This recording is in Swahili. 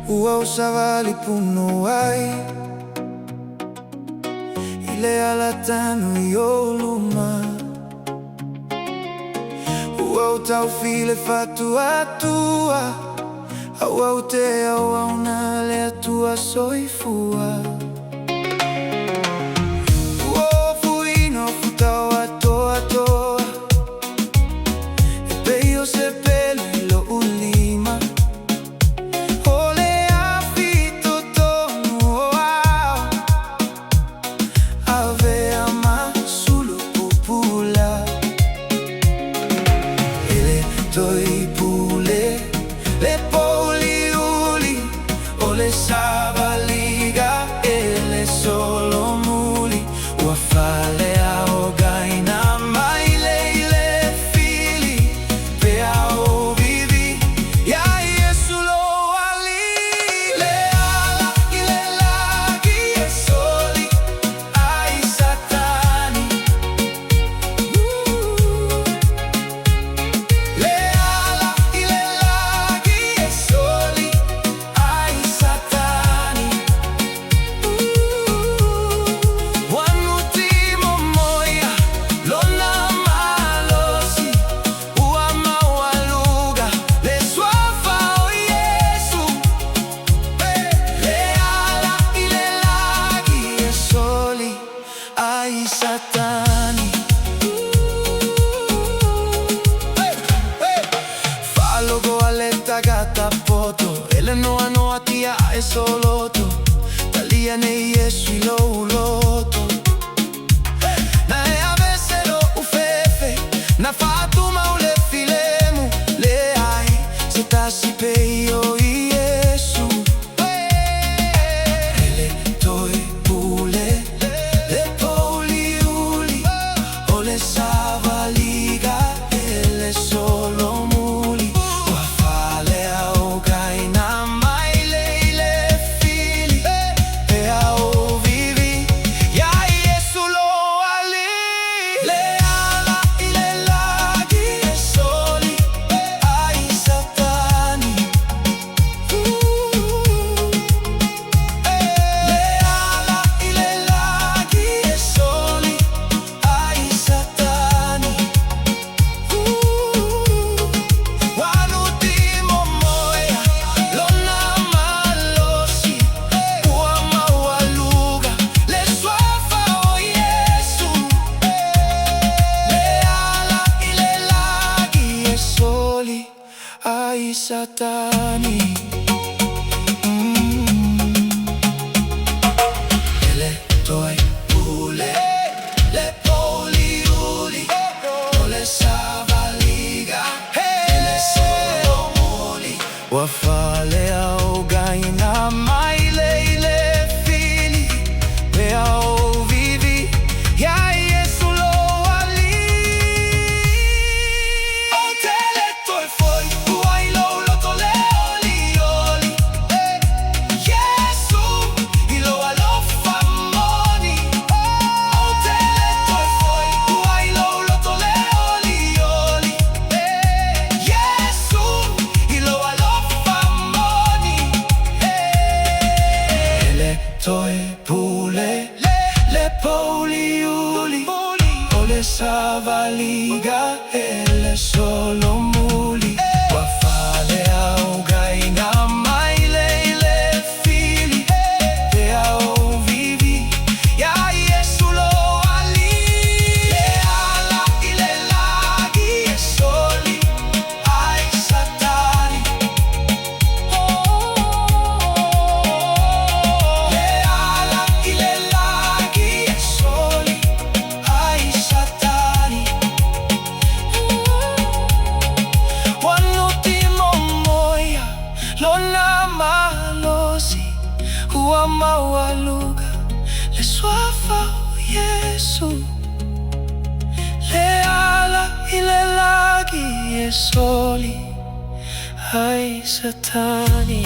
Ua usavali punuai ile alatanu yoluma. Ua utaufile fatu atua awa utea awa unale atua soifua. Ua fuino futa watoa toa epeyo sepelo ilo ulima. Ole afito tonu oao ave ama sulu pupula. Ele toi pule le poliuli ole sabaliga ele solo muli wafale aogaina maile ile fili pe ao vivi ya Yesu lo ali le ala ile lagi e soli ai satani le ala ile lagi e soli ai satani wanutimo moya lona malosi uama waluga le swafa o Yesu le ala ile lagi e soli ai satani. Falogo aletta gata poto ele noa noa tia e soloto talia ne Yesu ilo uloto na e avesero ufefe na fatuma ule filemu le ai se tasi pe io Yesu ele toi pule le poliuli ole savaliga ele solo muli wafale aogaina maile ile fili e ao vivi ya Yesu lo ali le ala ile lagi e soli ai satani le ala ile lagi e soli ai satani wanutimo moya lona malosi uama waluga le swafa o Yesu le ala ile lagi e soli ai satani. Ele toi pule le poliuli ole savaliga ele solo muli wafale aogaina maile ile fili pe ao vivi ya Yesu lo ali o tele toi foi uai lo loto le oli oli Yesu ilo alofa moni o tele toi foi uai lo loto le oli oli Yesu ilo alofa moni ele toi pule le poliuli ole savaliga ele solo muli wafale aogaina maile ile fili pe ao vivi ya Yesu lo ali le ala ile lagi e soli ai satani le ala ile lagi e soli ai satani wanutimo moya lona malosi uama waluga le swafa o Yesu le ala ile lagi e soli ai satani.